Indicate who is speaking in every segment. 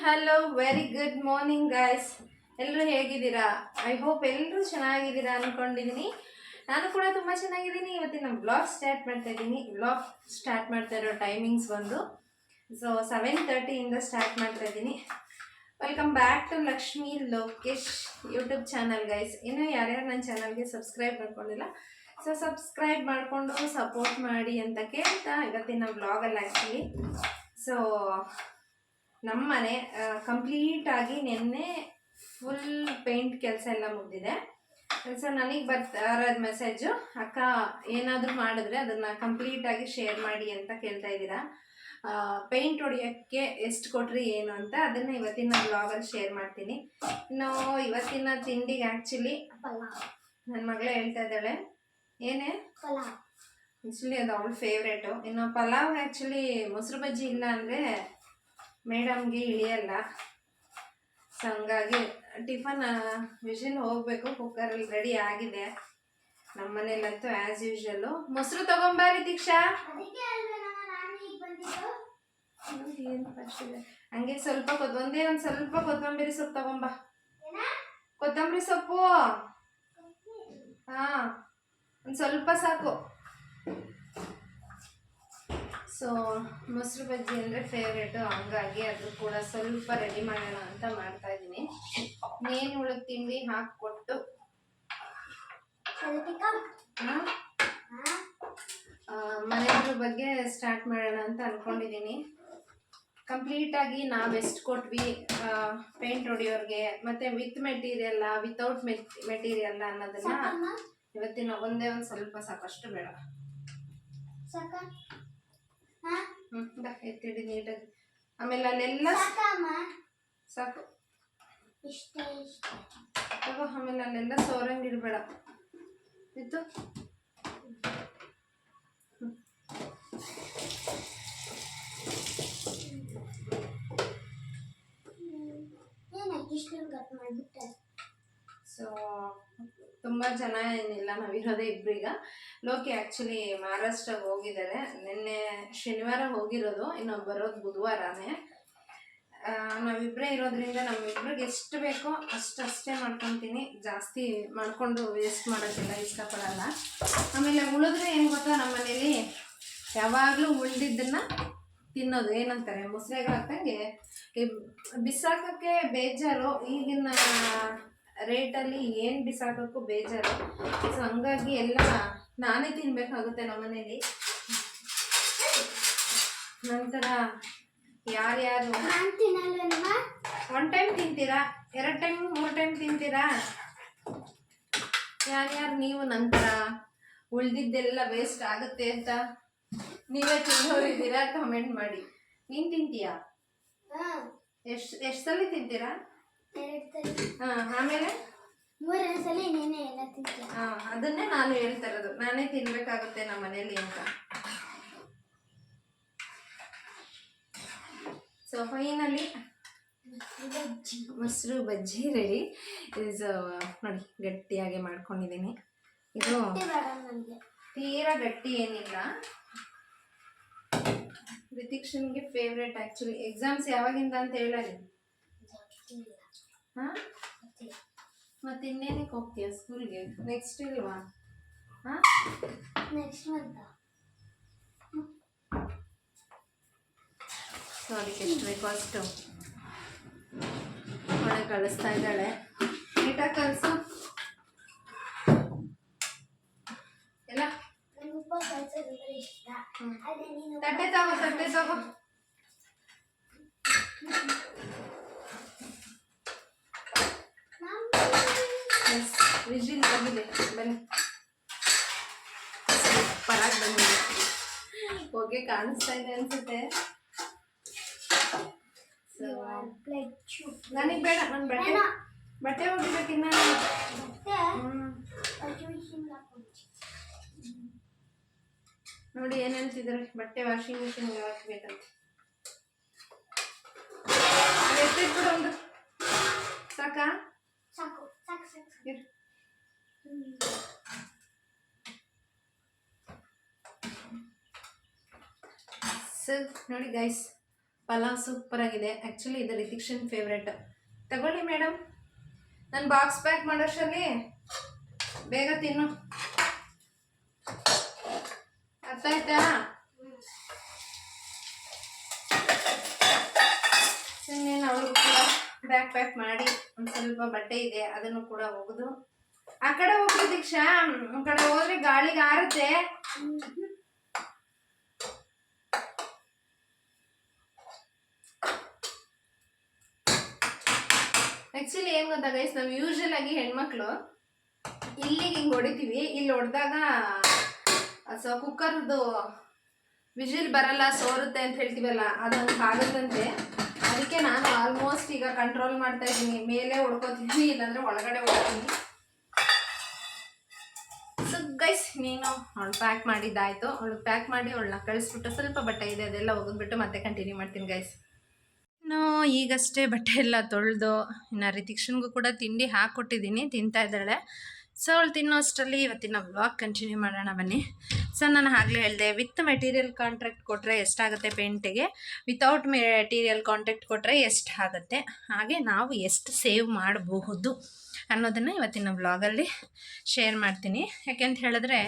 Speaker 1: Hello very good morning guys. ಎಲ್ಲರೂ ಹೇಗಿದ್ದೀರಾ? I hope ಎಲ್ಲರೂ ಚೆನ್ನಾಗಿದ್ದೀರಾ ಅಂದ್ಕೊಂಡಿದ್ದೀನಿ. ನಾನು ಕೂಡ ತುಂಬ ಚೆನ್ನಾಗಿದ್ದೀನಿ. ಇವತ್ತಿನ ಬ್ಲಾಗ್ ಸ್ಟಾರ್ಟ್ ಮಾಡ್ತಾ ಇರೋ ಟೈಮಿಂಗ್ಸ್ ಬಂದು 7:30 ಸ್ಟಾರ್ಟ್ ಮಾಡ್ತಾ ಇದ್ದೀನಿ. Welcome back to Lakshmi Lokesh YouTube channel guys. ಇನ್ನೂ ಯಾರ್ಯಾರು ನನ್ನ ಚಾನಲ್ಗೆ ಸಬ್ಸ್ಕ್ರೈಬ್ ಮಾಡ್ಕೊಂಡಿಲ್ಲ, ಸಬ್ಸ್ಕ್ರೈಬ್ ಮಾಡಿಕೊಂಡು ಸಪೋರ್ಟ್ ಮಾಡಿ ಅಂತ ಕೇಳ್ತಾ ಇವತ್ತಿನ ಬ್ಲಾಗಲ್ಲಿ ಆ್ಯಕ್ಚುಲಿ ನಮ್ಮ ಮನೆ ಕಂಪ್ಲೀಟಾಗಿ ನಿನ್ನೆ ಫುಲ್ ಪೇಂಟ್ ಕೆಲಸ ಎಲ್ಲ ಮುಗಿದಿದೆ. ನನಗೆ ಬರ್ತಾರದ ಮೆಸೇಜು, ಅಕ್ಕ ಏನಾದರೂ ಮಾಡಿದ್ರೆ ಅದನ್ನು ಕಂಪ್ಲೀಟಾಗಿ ಶೇರ್ ಮಾಡಿ ಅಂತ ಕೇಳ್ತಾ ಇದ್ದೀರಾ. ಪೇಂಟ್ ಹೊಡಿಯೋಕ್ಕೆ ಎಷ್ಟು ಕೊಟ್ರಿ ಏನು ಅಂತ ಅದನ್ನು ಇವತ್ತಿನ ಬ್ಲಾಗಲ್ಲಿ ಶೇರ್ ಮಾಡ್ತೀನಿ. ಇನ್ನು ಇವತ್ತಿನ ತಿಂಡಿಗೆ ಆ್ಯಕ್ಚುಲಿ ನನ್ನ ಮಗಳೇ ಹೇಳ್ತಾ ಇದ್ದಾಳೆ, ಏನೇ ಆ್ಯಕ್ಚುಲಿ ಅದು ಅವಳ ಫೇವ್ರೇಟು. ಇನ್ನು ಪಲಾವ್ ಆ್ಯಕ್ಚುಲಿ ಮೊಸರು ಬಜ್ಜಿ ಇಲ್ಲ ಅಂದರೆ ಮೇಡಮ್ಗೆ ಇಳಿಯಲ್ಲ. ಸೊ ಹಂಗಾಗಿ ಟಿಫನ್ ವಿಷಲ್ ಹೋಗಬೇಕು, ಕುಕ್ಕರಲ್ಲಿ ರೆಡಿ ಆಗಿದೆ. ನಮ್ಮ ಮನೇಲಂತೂ ಆ್ಯಸ್ ಯೂಶ್ವಲ್ಲು ಮೊಸರು ತೊಗೊಂಬಾರಿ ದೀಕ್ಷಾ. ಏನು ಫಸ್ಟ್ ಇದೆ ಹಂಗೆ ಸ್ವಲ್ಪ ಒಂದೇ ಒಂದು ಸ್ವಲ್ಪ ಕೊತ್ತಂಬರಿ ಸೊಪ್ಪು ತಗೊಂಬ. ಕೊತ್ತಂಬರಿ ಸೊಪ್ಪು ಹಾಂ ಒಂದು ಸ್ವಲ್ಪ ಸಾಕು. ಸೊ ಮೊಸರು ಬಜ್ಜಿ ಅಂದರೆ ಫೇವ್ರೇಟು, ಹಂಗಾಗಿ ಅದು ಕೂಡ ಸ್ವಲ್ಪ ರೆಡಿ ಮಾಡೋಣ ಅಂತ ಮಾಡ್ತಾ ಇದ್ದೀನಿ. ಇನ್ನೇನು ಉಳಿದ ತಿಂಡಿ ಹಾಕಿಕೊಟ್ಟು ಮನೆಯವ್ರ ಬಗ್ಗೆ ಸ್ಟಾರ್ಟ್ ಮಾಡೋಣ ಅಂತ ಅಂದ್ಕೊಂಡಿದ್ದೀನಿ. ಕಂಪ್ಲೀಟಾಗಿ ನಾವು ಎಷ್ಟು ಕೊಟ್ವಿ ಪೇಂಟ್ ಹೊಡಿಯೋರಿಗೆ, ಮತ್ತು ವಿತ್ ಮೆಟೀರಿಯಲ್ಲ ವಿತೌಟ್ ಮೆಟೀರಿಯಲ್ಲ ಅನ್ನೋದನ್ನು ಇವತ್ತಿನ ಒಂದೇ ಒಂದು ಸ್ವಲ್ಪ ಸಾಕಷ್ಟು ಬೇಡ ಎತ್ತಿಡಿ ನೀಟಾಗಿ. ಆಮೇಲೆ ಅಲ್ಲೆಲ್ಲ ಸಾಕು ತಗೋ. ಆಮೇಲೆ ಅಲ್ಲೆಲ್ಲ ಸೋರಂಗಿಡ್ಬೇಡ ಇತ್ತು. ಸೊ ತುಂಬ ಜನ ಏನಿಲ್ಲ, ನಾವಿರೋದೇ ಇಬ್ಬರೀಗ. ಲೋಕಿ ಆ್ಯಕ್ಚುಲಿ ಮಹಾರಾಷ್ಟ್ರಗೆ ಹೋಗಿದ್ದಾರೆ. ನಿನ್ನೆ ಶನಿವಾರ ಹೋಗಿರೋದು, ಇನ್ನು ಬರೋದು ಬುಧವಾರನೇ. ನಾವಿಬ್ಬರೇ ಇರೋದ್ರಿಂದ ನಮ್ಮಿಬ್ರಿಗೆ ಎಷ್ಟು ಬೇಕೋ ಅಷ್ಟೇ ಮಾಡ್ಕೊತೀನಿ. ಜಾಸ್ತಿ ಮಾಡಿಕೊಂಡು ವೇಸ್ಟ್ ಮಾಡೋಕ್ಕೆಲ್ಲ ಇಷ್ಟಪಡಲ್ಲ. ಆಮೇಲೆ ಉಳಿದ್ರೆ ಏನು ಗೊತ್ತಾ, ನಮ್ಮ ಮನೇಲಿ ಯಾವಾಗಲೂ ಉಳಿದಿದ್ದನ್ನು ತಿನ್ನೋದು. ಏನಂತಾರೆ, ಮೊಸರೆಗೆ ಹಾಕಂಗೆ ಬಿಸಾಕೋಕ್ಕೆ ಬೇಜಾರು. ಈಗಿನ ರೇಟಲ್ಲಿ ಏನು ಬಿಸಾಕೋಕ್ಕೂ ಬೇಜಾರು. ಸೊ ಹಂಗಾಗಿ ಎಲ್ಲ ನಾನೇ ತಿನ್ನಬೇಕಾಗುತ್ತೆ ನಮ್ಮ ಮನೇಲಿ. ನಂತರ ಯಾರ್ಯಾರು 1 ಟೈಮ್ ತಿಂತೀರಾ, 2 ಟೈಮ್ 3 ಟೈಮ್ ತಿಂತೀರಾ? ಯಾರ್ಯಾರು ನೀವು ನಂತರ ಉಳಿದಿದ್ದೆಲ್ಲ ವೇಸ್ಟ್ ಆಗುತ್ತೆ ಅಂತ ನೀವೇ ತಿನ್ನೋರಿದ್ದೀರಾ? ಕಮೆಂಟ್ ಮಾಡಿ. ನೀನು ತಿಂತೀಯಾ? ಎಷ್ಟು ಸಲ ತಿಂತೀರಾ? ಆಮೇಲೆ ಅದನ್ನೇ ನಾನು ಹೇಳ್ತಾ ಇರೋದು, ನಾನೇ ತಿನ್ಬೇಕಾಗುತ್ತೆ ನಮ್ಮ ಮನೇಲಿ ಅಂತ. ಸೊ ಫೈನಲಿ ಮೊಸರು ಬಜ್ಜಿ ರೆಡಿ. ನೋಡಿ ಗಟ್ಟಿಯಾಗಿ ಮಾಡ್ಕೊಂಡಿದ್ದೀನಿ. ಇದು ತೀರಾ ಗಟ್ಟಿ ಏನಿಲ್ಲ. ರಿತಿಕ್ಷನ್ಗೆ ಫೇವ್ರೇಟ್ ಆ್ಯಕ್ಚುಲಿ. ಎಕ್ಸಾಮ್ಸ್ ಯಾವಾಗಿಂದ ಅಂತ ಹೇಳಲಿ. ಹಾಂ, ಮತ್ತೆ ಇನ್ನೇನಕ್ಕೆ ಹೋಗ್ತೀಯ ಸ್ಕೂಲ್ಗೆ? ನೆಕ್ಸ್ಟ್ ಇಲ್ವಾ? ಹಾಂ, ನೆಕ್ಸ್ಟ್ ಮಂತ್. ಸೊ ಅದಕ್ಕೆ ಎಷ್ಟು ಬೇಕು ಅಷ್ಟು ಒಳಗೆ ಕಳಿಸ್ತಾ ಇದ್ದಾಳೆ. ನೀಟಾಗಿ ಕಳಿಸು ಎಲ್ಲ. ತಟ್ಟೆ ತಗೋ. ವಿಜಿಲ್ ಬಂದಿದೆ, ಬನ್ನಿ. ಪರಾಗ್ ಬಂದಿದೆ, ಹೊಗೆ ಕಾಣಿಸ್ತಾ ಇದೆ ಅನ್ಸುತ್ತೆ. ನನಗೆ ಬೇಡ, ನಾನು ಬಟ್ಟೆ ಹೋಗಿಬೇಕಿನ್ನ. ನೋಡಿ ಏನು ಹೇಳ್ತಿದ್ದಾರೆ, ಬಟ್ಟೆ ವಾಷಿಂಗ್ ಮಿಷಿನ್ಗೆ ಹಾಕ್ಬೇಕಂತ. ಎತ್ತಿಟ್ಬಿಡು ಒಂದು. ಸಾಕಾ? ಸಾಕು. ಸೊ ನೋಡಿ ಗೈಸ್, ಪಲಾವ್ ಸೂಪರಾಗಿದೆ. ಆ್ಯಕ್ಚುಲಿ ಇದು ರಿತಿಕ್ಷನ್ ಫೇವ್ರೆಟ್. ತಗೊಳ್ಳಿ ಮೇಡಮ್, ನಾನು ಬಾಕ್ಸ್ ಪ್ಯಾಕ್ ಮಾಡೋಷ್ಟರಲ್ಲಿ ಬೇಗ ತಿನ್ನು. ಅರ್ಥ ಆಯ್ತಾ? ಇನ್ನೇನು ಅವಳು ಕೂಡ ಬ್ಯಾಗ್ ಪ್ಯಾಕ್ ಮಾಡಿ ಒಂದು ಸ್ವಲ್ಪ ಬಟ್ಟೆ ಇದೆ ಅದನ್ನು ಕೂಡ ಒಗೆದು ಆ ಕಡೆ ಹೋಗಿ ದೀಕ್ಷಾ, ಆ ಕಡೆ ಹೋದ್ರೆ ಗಾಳಿಗೆ ಆರುತ್ತೆ. ಆ್ಯಕ್ಚುಲಿ ಏನು ಗೊತ್ತಾ ಗೈಸ್, ನಾವು ಯೂಶಲ್ ಆಗಿ ಹೆಣ್ಮಕ್ಳು ಇಲ್ಲಿಗೆ ಹಿಂಗೆ ಹೊಡಿತೀವಿ, ಇಲ್ಲಿ ಹೊಡೆದಾಗ ಕುಕ್ಕರ್ದು ವಿಜಿಲ್ ಬರಲ್ಲ, ಸೋರುತ್ತೆ ಅಂತ ಹೇಳ್ತೀವಲ್ಲ, ಅದಂಗೆ ಆಗುತ್ತಂತೆ. ಅದಕ್ಕೆ ನಾನು ಆಲ್ಮೋಸ್ಟ್ ಈಗ ಕಂಟ್ರೋಲ್ ಮಾಡ್ತಾ ಇದ್ದೀನಿ. ಮೇಲೆ ಹೊಡ್ಕೋತೀನಿ, ಇಲ್ಲಾಂದ್ರೆ ಒಳಗಡೆ ಹೊಡ್ತೀನಿ. ಸೊ ಗೈಸ್, ನೀನು ಅವಳು ಪ್ಯಾಕ್ ಮಾಡಿದ್ದಾಯಿತು. ಅವಳು ಪ್ಯಾಕ್ ಮಾಡಿ ಅವಳನ್ನ ಕಳಿಸ್ಬಿಟ್ಟು ಸ್ವಲ್ಪ ಬಟ್ಟೆ ಇದೆ ಅದೆಲ್ಲ ಒಗೆದ್ಬಿಟ್ಟು ಮತ್ತೆ ಕಂಟಿನ್ಯೂ ಮಾಡ್ತೀನಿ ಗೈಸ್. ಈಗಷ್ಟೇ ಬಟ್ಟೆ ಎಲ್ಲ ತೊಳೆದು ಇನ್ನು ರಿತಿಕ್ಷನ್ಗೂ ಕೂಡ ತಿಂಡಿ ಹಾಕ್ಕೊಟ್ಟಿದ್ದೀನಿ, ತಿಂತಾ ಇದ್ದಾಳೆ. ಸೊ ಅವಳು ತಿನ್ನೋ ಅಷ್ಟರಲ್ಲಿ ಇವತ್ತಿನ ವ್ಲಾಗ್ ಕಂಟಿನ್ಯೂ ಮಾಡೋಣ ಬನ್ನಿ. ಸೊ ನಾನು ಆಗಲೇ ಹೇಳಿದೆ, ವಿತ್ ಮೆಟೀರಿಯಲ್ ಕಾಂಟ್ರಾಕ್ಟ್ ಕೊಟ್ಟರೆ ಎಷ್ಟಾಗುತ್ತೆ ಪೇಂಟಿಗೆ, ವಿತೌಟ್ ಮೆಟೀರಿಯಲ್ ಕಾಂಟ್ರಾಕ್ಟ್ ಕೊಟ್ಟರೆ ಎಷ್ಟಾಗುತ್ತೆ, ಹಾಗೆ ನಾವು ಎಷ್ಟು ಸೇವ್ ಮಾಡಬಹುದು ಅನ್ನೋದನ್ನು ಇವತ್ತಿನ ವ್ಲಾಗಲ್ಲಿ ಶೇರ್ ಮಾಡ್ತೀನಿ. ಯಾಕೆಂತ ಹೇಳಿದ್ರೆ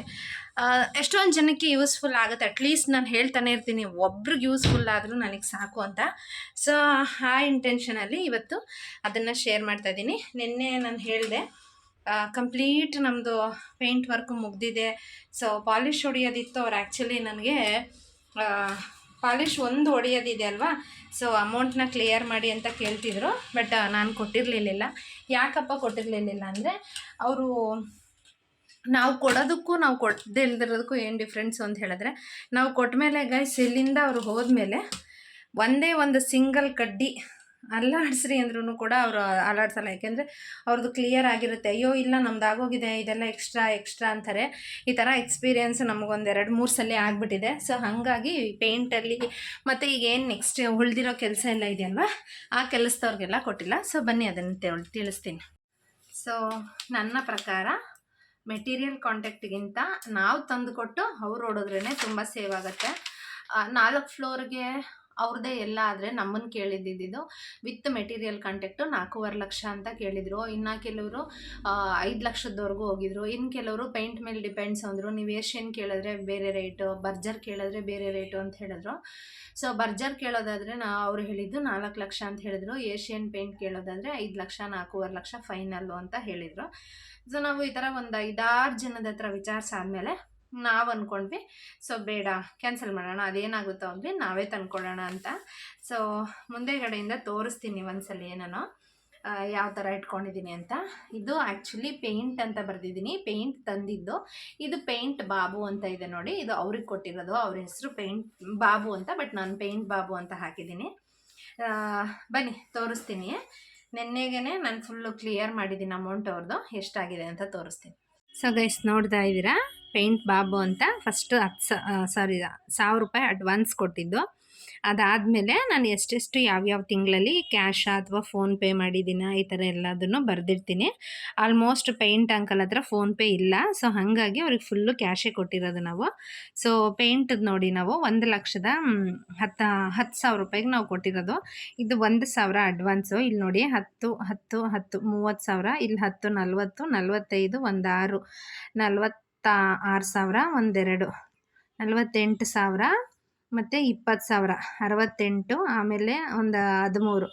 Speaker 1: ಎಷ್ಟೊಂದು ಜನಕ್ಕೆ ಯೂಸ್ಫುಲ್ ಆಗುತ್ತೆ. ಅಟ್ಲೀಸ್ಟ್ ನಾನು ಹೇಳ್ತಾನೆ ಇರ್ತೀನಿ, ಒಬ್ರಿಗೆ ಯೂಸ್ಫುಲ್ ಆದರೂ ನನಗೆ ಸಾಕು ಅಂತ. ಸೊ ಆ ಇಂಟೆನ್ಷನಲ್ಲಿ ಇವತ್ತು ಅದನ್ನು ಶೇರ್ ಮಾಡ್ತಾಯಿದ್ದೀನಿ. ನಿನ್ನೆ ನಾನು ಹೇಳಿದೆ ಕಂಪ್ಲೀಟ್ ನಮ್ಮದು ಪೇಂಟ್ ವರ್ಕ್ ಮುಗ್ದಿದೆ. ಸೊ ಪಾಲಿಷ್ ಹೊಡೆಯೋದಿತ್ತು. ಅವ್ರು ಆ್ಯಕ್ಚುಲಿ ನನಗೆ ಪಾಲಿಷ್ ಒಂದು ಹೊಡೆಯೋದಿದೆ ಅಲ್ವಾ, ಸೊ ಅಮೌಂಟ್ನ ಕ್ಲಿಯರ್ ಮಾಡಿ ಅಂತ ಕೇಳ್ತಿದ್ರು. ಬಟ್ ನಾನು ಕೊಟ್ಟಿರಲಿಲ್ಲ. ಯಾಕಪ್ಪ ಕೊಟ್ಟಿರಲಿಲ್ಲ ಅಂದರೆ, ಅವರು ನಾವು ಕೊಡೋದಕ್ಕೂ ನಾವು ಕೊಡದೇ ಇಲ್ದಿರೋದಕ್ಕೂ ಏನು ಡಿಫ್ರೆನ್ಸು ಅಂತ ಹೇಳಿದ್ರೆ, ನಾವು ಕೊಟ್ಟ ಮೇಲೆ ಗೈಸ್ ಇಲ್ಲಿಂದ ಅವರು ಹೋದ್ಮೇಲೆ ಒಂದೇ ಒಂದು ಸಿಂಗಲ್ ಕಡ್ಡಿ ಅಲ್ಲಾಡಿಸ್ರಿ ಅಂದ್ರೂ ಕೂಡ ಅವರು ಅಲ್ಲಾಡ್ಸಲ್ಲ. ಯಾಕೆಂದರೆ ಅವ್ರದ್ದು ಕ್ಲಿಯರ್ ಆಗಿರುತ್ತೆ. ಅಯ್ಯೋ ಇಲ್ಲ ನಮ್ದು ಆಗೋಗಿದೆ, ಇದೆಲ್ಲ ಎಕ್ಸ್ಟ್ರಾ ಅಂತಾರೆ. ಈ ಥರ ಎಕ್ಸ್ಪೀರಿಯೆನ್ಸ್ ನಮಗೊಂದು 2-3 ಸಲ ಆಗಿಬಿಟ್ಟಿದೆ. ಸೊ ಹಾಗಾಗಿ ಪೇಂಟಲ್ಲಿ ಮತ್ತು ಈಗೇನು ನೆಕ್ಸ್ಟ್ ಉಳಿದಿರೋ ಕೆಲಸ ಎಲ್ಲ ಇದೆಯಲ್ವ, ಆ ಕೆಲಸದವ್ರಿಗೆಲ್ಲ ಕೊಟ್ಟಿಲ್ಲ. ಸೊ ಬನ್ನಿ ಅದನ್ನು ತಿಳಿಸ್ತೀನಿ. ಸೊ ನನ್ನ ಪ್ರಕಾರ ಮೆಟೀರಿಯಲ್ ಕಾಂಟ್ಯಾಕ್ಟ್ಗಿಂತ ನಾವು ತಂದು ಕೊಟ್ಟು ಅವ್ರು ಹೊಡೋದ್ರೇ ತುಂಬ ಸೇವ್ ಆಗುತ್ತೆ. 4 ಫ್ಲೋರ್ಗೆ ಅವ್ರದ್ದೇ ಎಲ್ಲ ಆದರೆ ನಮ್ಮನ್ನು ಕೇಳಿದ್ದಿದ್ದು ವಿತ್ ಮೆಟೀರಿಯಲ್ ಕಾಂಟ್ಯಾಕ್ಟು 4.5 ಲಕ್ಷ ಅಂತ ಕೇಳಿದರು. ಇನ್ನು ಕೆಲವರು 5 ಲಕ್ಷದವರೆಗೂ ಹೋಗಿದ್ರು. ಇನ್ನು ಕೆಲವರು ಪೇಂಟ್ ಮೇಲೆ ಡಿಪೆಂಡ್ಸ್ ಅಂದರು. ನೀವು ಏಷ್ಯನ್ ಕೇಳಿದ್ರೆ ಬೇರೆ ರೇಟು, ಬರ್ಜರ್ ಕೇಳಿದ್ರೆ ಬೇರೆ ರೇಟು ಅಂತ ಹೇಳಿದ್ರು. ಸೊ ಬರ್ಜರ್ ಕೇಳೋದಾದರೆ ಅವ್ರು ಹೇಳಿದ್ದು 4 ಲಕ್ಷ ಅಂತ ಹೇಳಿದ್ರು. ಏಷ್ಯನ್ ಪೇಂಟ್ ಕೇಳೋದಾದರೆ 5 ಲಕ್ಷ 4.5 ಲಕ್ಷ ಫೈನಲ್ಲು ಅಂತ ಹೇಳಿದರು. ಸೊ ನಾವು ಈ ಥರ ಒಂದು 5-6 ಜನದ ಹತ್ರ ವಿಚಾರಿಸಾದ್ಮೇಲೆ ನಾವು ಅಂದ್ಕೊಂಡ್ವಿ, ಸೊ ಬೇಡ ಕ್ಯಾನ್ಸಲ್ ಮಾಡೋಣ, ಅದೇನಾಗುತ್ತೋ ಆಗಲಿ ನಾವೇ ತಂದ್ಕೊಳ್ಳೋಣ ಅಂತ. ಸೊ ಮುಂದೆಗಡೆಯಿಂದ ತೋರಿಸ್ತೀನಿ ಒಂದ್ಸಲ ಏನೋ ಯಾವ ಥರ ಇಟ್ಕೊಂಡಿದ್ದೀನಿ ಅಂತ. ಇದು ಆ್ಯಕ್ಚುಲಿ ಪೇಂಟ್ ಅಂತ ಬರೆದಿದ್ದೀನಿ, ಪೇಂಟ್ ತಂದಿದ್ದು. ಇದು ಪೇಂಟ್ ಬಾಬು ಅಂತ ಇದೆ ನೋಡಿ, ಇದು ಅವ್ರಿಗೆ ಕೊಟ್ಟಿರೋದು. ಅವ್ರ ಹೆಸರು ಪೇಂಟ್ ಬಾಬು ಅಂತ, ಬಟ್ ನಾನು ಪೇಂಟ್ ಬಾಬು ಅಂತ ಹಾಕಿದ್ದೀನಿ. ಬನ್ನಿ ತೋರಿಸ್ತೀನಿ. ನೆನ್ನೆಗೇ ನಾನು ಫುಲ್ಲು ಕ್ಲಿಯರ್ ಮಾಡಿದ್ದೀನಿ ಅಮೌಂಟ್ ಅವ್ರದ್ದು ಎಷ್ಟಾಗಿದೆ ಅಂತ ತೋರಿಸ್ತೀನಿ. ಸೊ ಗೈಸ್ ನೋಡ್ತಾ ಇದ್ದೀರಾ, ಪೇಂಟ್ ಬಾಬು ಅಂತ ಫಸ್ಟು 1,000 ರೂಪಾಯಿ ಅಡ್ವಾನ್ಸ್ ಕೊಟ್ಟಿದ್ದು. ಅದಾದಮೇಲೆ ನಾನು ಎಷ್ಟೆಷ್ಟು ಯಾವ್ಯಾವ ತಿಂಗಳಲ್ಲಿ ಕ್ಯಾಶ ಅಥವಾ ಫೋನ್ಪೇ ಮಾಡಿದ್ದೀನ ಈ ಥರ ಎಲ್ಲದನ್ನು ಬರೆದಿರ್ತೀನಿ. ಆಲ್ಮೋಸ್ಟ್ ಪೇಂಟ್ ಅಂಕಲ್ ಹತ್ರ ಫೋನ್ಪೇ ಇಲ್ಲ. ಸೊ ಹಾಗಾಗಿ ಅವ್ರಿಗೆ ಫುಲ್ಲು ಕ್ಯಾಶೇ ಕೊಟ್ಟಿರೋದು ನಾವು. ಸೊ ಪೇಂಟದ್ದು ನೋಡಿ ನಾವು 1,10,000 ರೂಪಾಯಿಗೆ ನಾವು ಕೊಟ್ಟಿರೋದು. ಇದು 1,000 ಅಡ್ವಾನ್ಸು. ಇಲ್ಲಿ ನೋಡಿ 10, 10, 10 30,000. ಇಲ್ಲಿ 10, 40, 45, 16, 46,000, 12, 48,000 ಮತ್ತು 20,000, 68, ಆಮೇಲೆ ಒಂದು 13,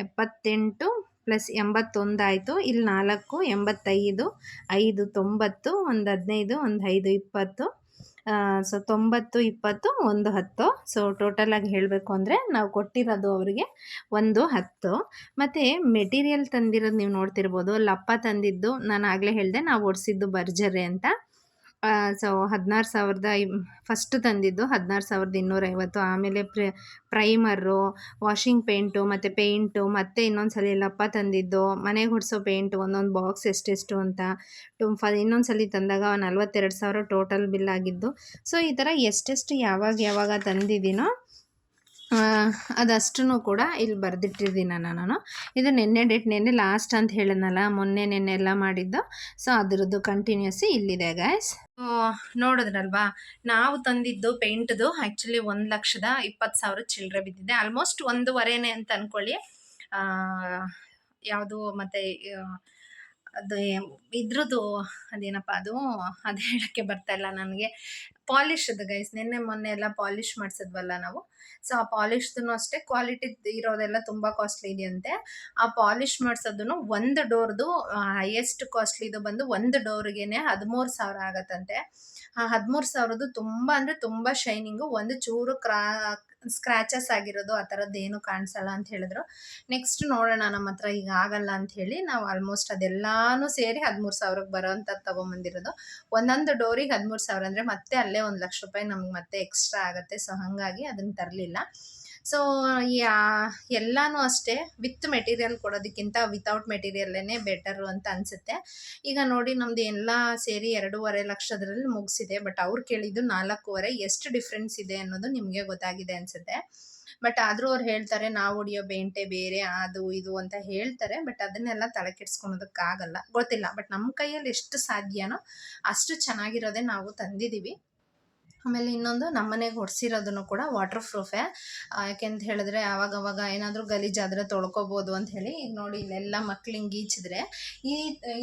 Speaker 1: 78 ಪ್ಲಸ್ 81 ಆಯಿತು. ಇಲ್ಲಿ 4, 85, 5, 90, ಒಂದು 15, ಒಂದು 5, 20. ಸೊ 90, 20, 1, 10. ಸೊ ಟೋಟಲಾಗಿ ಹೇಳಬೇಕು ಅಂದರೆ ನಾವು ಕೊಟ್ಟಿರೋದು ಅವರಿಗೆ 1, 10. ಮತ್ತು ಮೆಟೀರಿಯಲ್ ತಂದಿರೋದು ನೀವು ನೋಡ್ತಿರ್ಬೋದು. ಲಪ್ಪ ತಂದಿದ್ದು ನಾನು ಆಗಲೇ ಹೇಳಿದೆ, ನಾವು ಓಡಿಸಿದ್ದು ಬರ್ಜರೆ ಅಂತ. ಸೊ 16,000 ಫಸ್ಟ್ ತಂದಿದ್ದು 16,250. ಆಮೇಲೆ ಪ್ರೈಮರು, ವಾಷಿಂಗ್ ಪೇಂಟು ಮತ್ತು ಪೇಂಟು, ಮತ್ತು ಇನ್ನೊಂದು ಸಲ ಲಪ್ಪ ತಂದಿದ್ದು, ಮನೆಗೆ ಹೊಡಿಸೋ ಪೇಂಟು ಒಂದೊಂದು ಬಾಕ್ಸ್ ಎಷ್ಟೆಷ್ಟು ಅಂತ ಇನ್ನೊಂದು ಸಲ ತಂದಾಗ 42,000 ಟೋಟಲ್ ಬಿಲ್ ಆಗಿದ್ದು. ಸೊ ಈ ಥರ ಎಷ್ಟೆಷ್ಟು ಯಾವಾಗ ತಂದಿದ್ದೀನೋ ಅದಷ್ಟೂ ಕೂಡ ಇಲ್ಲಿ ಬರೆದಿಟ್ಟಿದ್ದೀನಿ ನಾನು. ಇದು ನೆನ್ನೆ ಡೇಟ್, ನೆನ್ನೆ ಲಾಸ್ಟ್ ಅಂತ ಹೇಳಿದ್ನಲ್ಲ, ಮೊನ್ನೆ ನೆನ್ನೆ ಎಲ್ಲ ಮಾಡಿದ್ದು. ಸೊ ಅದರದ್ದು ಕಂಟಿನ್ಯೂಸಿ ಇಲ್ಲಿದೆ ಗೈಸ್. ನೋಡಿದ್ರಲ್ವಾ, ನಾವು ತಂದಿದ್ದು ಪೇಂಟ್ದು ಆ್ಯಕ್ಚುಲಿ 1,20,000 ಚಿಲ್ಲರೆ ಬಿದ್ದಿದೆ. ಆಲ್ಮೋಸ್ಟ್ 1.5 ಅಂತ ಅಂದ್ಕೊಳ್ಳಿ. ಯಾವುದು ಮತ್ತು ಅದು ಇದ್ರದ್ದು ಅದೇನಪ್ಪ ಅದು ಹೇಳೋಕ್ಕೆ ಬರ್ತಾಯಿಲ್ಲ ನನಗೆ. ಪಾಲಿಷದು ಗೈಸ್, ನಿನ್ನೆ ಮೊನ್ನೆ ಎಲ್ಲ ಪಾಲಿಷ್ ಮಾಡಿಸಿದ್ವಲ್ಲ ನಾವು. ಸೊ ಆ ಪಾಲಿಷ್ದು ಅಷ್ಟೇ ಕ್ವಾಲಿಟಿ ಇರೋದೆಲ್ಲ ತುಂಬ ಕಾಸ್ಟ್ಲಿ ಇದೆಯಂತೆ. ಆ ಪಾಲಿಷ್ ಮಾಡಿಸೋದು ಒಂದು ಡೋರ್ದು ಹೈಯೆಸ್ಟ್ ಕಾಸ್ಟ್ಲಿದು ಬಂದು ಒಂದು ಡೋರ್ಗೆ 13,000 ಆಗತ್ತಂತೆ. ಆ 13,000ದು ತುಂಬ ಅಂದರೆ ತುಂಬ ಶೈನಿಂಗು, ಒಂದು ಚೂರು ಸ್ಕ್ರ್ಯಾಚಸ್ ಆಗಿರೋದು ಆ ಥರದ್ದು ಏನು ಕಾಣಿಸಲ್ಲ ಅಂತ ಹೇಳಿದ್ರು. ನೆಕ್ಸ್ಟ್ ನೋಡೋಣ, ನಮ್ಮ ಹತ್ರ ಈಗ ಆಗಲ್ಲ ಅಂತ ಹೇಳಿ ನಾವು ಆಲ್ಮೋಸ್ಟ್ ಅದೆಲ್ಲಾನು ಸೇರಿ 13,000ಕ್ಕೆ ಬರೋ ಅಂಥದ್ದು ತೊಗೊಂಬಂದಿರೋದು. ಒಂದೊಂದು ಡೋರಿಗೆ 13,000 ಅಂದರೆ ಮತ್ತೆ ಅಲ್ಲೇ 1,00,000 ರೂಪಾಯಿ ನಮ್ಗೆ ಮತ್ತೆ ಎಕ್ಸ್ಟ್ರಾ ಆಗುತ್ತೆ. ಸೊ ಹಾಗಾಗಿ ಅದನ್ನು ತರಲಿಲ್ಲ. ಸೊ ಎಲ್ಲನೂ ಅಷ್ಟೇ, ವಿತ್ ಮೆಟೀರಿಯಲ್ ಕೊಡೋದಕ್ಕಿಂತ ವಿತೌಟ್ ಮೆಟೀರಿಯಲ್ಲೇ ಬೆಟರು ಅಂತ ಅನಿಸುತ್ತೆ. ಈಗ ನೋಡಿ, ನಮ್ಮದು ಎಲ್ಲ ಸೇರಿ 2.5 ಲಕ್ಷದಲ್ಲಿ ಮುಗಿಸಿದೆ. ಬಟ್ ಅವ್ರು ಕೇಳಿದ್ದು 4.5. ಎಷ್ಟು ಡಿಫ್ರೆನ್ಸ್ ಇದೆ ಅನ್ನೋದು ನಿಮಗೆ ಗೊತ್ತಾಗಿದೆ ಅನಿಸುತ್ತೆ. ಬಟ್ ಆದರೂ ಅವ್ರು ಹೇಳ್ತಾರೆ, ನಾವು ಹೊಡಿಯೋ ಪೇಂಟೇ ಬೇರೆ, ಅದು ಇದು ಅಂತ ಹೇಳ್ತಾರೆ. ಬಟ್ ಅದನ್ನೆಲ್ಲ ತಲೆ ಕೆಡಿಸ್ಕೊಳೋದಕ್ಕಾಗಲ್ಲ, ಗೊತ್ತಿಲ್ಲ. ಬಟ್ ನಮ್ಮ ಕೈಯಲ್ಲಿ ಎಷ್ಟು ಸಾಧ್ಯನೋ ಅಷ್ಟು ಚೆನ್ನಾಗಿರೋದೇ ನಾವು ತಂದಿದ್ದೀವಿ. ಆಮೇಲೆ ಇನ್ನೊಂದು, ನಮ್ಮನೆಗೆ ಹೊಡ್ಸಿರೋದನ್ನು ಕೂಡ ವಾಟರ್ ಪ್ರೂಫೇ. ಯಾಕೆಂತ ಹೇಳಿದ್ರೆ ಆವಾಗವಾಗ ಏನಾದರೂ ಗಲೀಜಾದರೆ ತೊಳ್ಕೊಬೋದು ಅಂತ ಹೇಳಿ. ಈಗ ನೋಡಿ, ಇಲ್ಲೆಲ್ಲ ಮಕ್ಳು ಹಿಂಗೆ ಗೀಚಿದ್ರೆ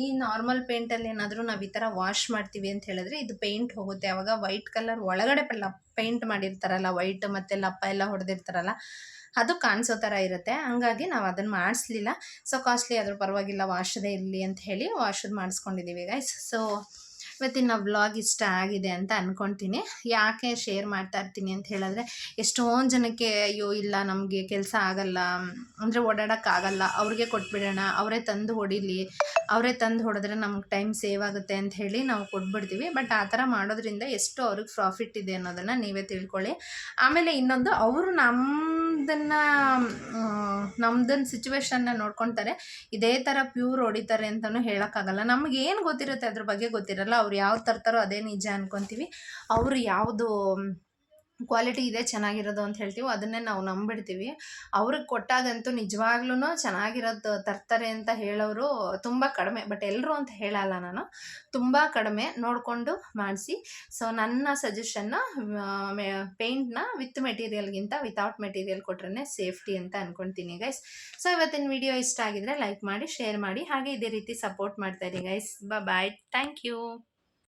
Speaker 1: ಈ ನಾರ್ಮಲ್ ಪೇಂಟಲ್ಲಿ ಏನಾದರೂ ನಾವು ಈ ಥರ ವಾಶ್ ಮಾಡ್ತೀವಿ ಅಂತ ಹೇಳಿದ್ರೆ ಇದು ಪೇಂಟ್ ಹೋಗುತ್ತೆ. ಆವಾಗ ವೈಟ್ ಕಲರ್ ಒಳಗಡೆ ಪೇಂಟ್ ಮಾಡಿರ್ತಾರಲ್ಲ, ವೈಟ್ ಮತ್ತು ಲಪ್ಪ ಎಲ್ಲ ಹೊಡೆದಿರ್ತಾರಲ್ಲ, ಅದು ಕಾಣಿಸೋ ಥರ ಇರುತ್ತೆ. ಹಂಗಾಗಿ ನಾವು ಅದನ್ನು ಮಾಡಿಸ್ಲಿಲ್ಲ. ಸೊ ಕಾಸ್ಟ್ಲಿ ಆದರೂ ಪರವಾಗಿಲ್ಲ, ವಾಶದೇ ಇರಲಿ ಅಂತ ಹೇಳಿ ವಾಶದ್ದು ಮಾಡಿಸ್ಕೊಂಡಿದ್ದೀವಿ ಗೈಸ್. ಸೊ ಇವತ್ತಿನ ವ್ಲಾಗ್ ಇಷ್ಟ ಆಗಿದೆ ಅಂತ ಅಂದ್ಕೊತೀನಿ. ಯಾಕೆ ಶೇರ್ ಮಾಡ್ತಾ ಇರ್ತೀನಿ ಅಂತ ಹೇಳಿದ್ರೆ, ಎಷ್ಟೊಂದು ಜನಕ್ಕೆ ಅಯ್ಯೋ ಇಲ್ಲ ನಮಗೆ ಕೆಲಸ ಆಗಲ್ಲ ಅಂದರೆ ಓಡಾಡೋಕ್ಕಾಗಲ್ಲ, ಅವ್ರಿಗೆ ಕೊಟ್ಬಿಡೋಣ, ಅವರೇ ತಂದು ಹೊಡಿಲಿ, ಅವರೇ ತಂದು ಹೊಡೆದ್ರೆ ನಮ್ಗೆ ಟೈಮ್ ಸೇವ್ ಆಗುತ್ತೆ ಅಂತ ಹೇಳಿ ನಾವು ಕೊಟ್ಬಿಡ್ತೀವಿ. ಬಟ್ ಆ ಥರ ಮಾಡೋದ್ರಿಂದ ಎಷ್ಟು ಅವ್ರಿಗೆ ಪ್ರಾಫಿಟ್ ಇದೆ ಅನ್ನೋದನ್ನು ನೀವೇ ತಿಳ್ಕೊಳ್ಳಿ. ಆಮೇಲೆ ಇನ್ನೊಂದು, ಅವರು ನಮ್ದನ್ನ ಸಿಚುವೇಶನ್ನ ನೋಡ್ಕೊತಾರೆ, ಇದೇ ಥರ ಪ್ಯೂರ್ ಹೊಡಿತಾರೆ ಅಂತಲೂ ಹೇಳೋಕ್ಕಾಗಲ್ಲ. ನಮ್ಗೆ ಏನು ಗೊತ್ತಿರುತ್ತೆ ಅದ್ರ ಬಗ್ಗೆ ಗೊತ್ತಿರಲ್ಲ. ಅವ್ರು ಯಾವ್ದು ತರ್ತಾರೋ ಅದೇ ನಿಜ ಅನ್ಕೊತೀವಿ. ಅವರು ಯಾವುದು ಕ್ವಾಲಿಟಿ ಇದೆ ಚೆನ್ನಾಗಿರೋದು ಅಂತ ಹೇಳ್ತೀವಿ, ಅದನ್ನೇ ನಾವು ನಂಬಿಡ್ತೀವಿ. ಅವ್ರಿಗೆ ಕೊಟ್ಟಾಗಂತೂ ನಿಜವಾಗ್ಲೂ ಚೆನ್ನಾಗಿರೋದು ತರ್ತಾರೆ ಅಂತ ಹೇಳೋರು ತುಂಬ ಕಡಿಮೆ. ಬಟ್ ಎಲ್ಲರೂ ಅಂತ ಹೇಳಲ್ಲ ನಾನು, ತುಂಬ ಕಡಿಮೆ. ನೋಡಿಕೊಂಡು ಮಾಡಿಸಿ. ಸೊ ನನ್ನ ಸಜೆಷನ್ನು, ಪೇಂಟ್ನ ವಿತ್ ಮೆಟೀರಿಯಲ್ಗಿಂತ ವಿತೌಟ್ ಮೆಟೀರಿಯಲ್ ಕೊಟ್ರೆ ಸೇಫ್ಟಿ ಅಂತ ಅಂದ್ಕೊತೀನಿ ಗೈಸ್. ಸೊ ಇವತ್ತಿನ ವಿಡಿಯೋ ಇಷ್ಟ ಆಗಿದ್ರೆ ಲೈಕ್ ಮಾಡಿ, ಶೇರ್ ಮಾಡಿ, ಹಾಗೆ ಇದೇ ರೀತಿ ಸಪೋರ್ಟ್ ಮಾಡ್ತಾಯಿರಿ ಗೈಸ್. Bye, thank you.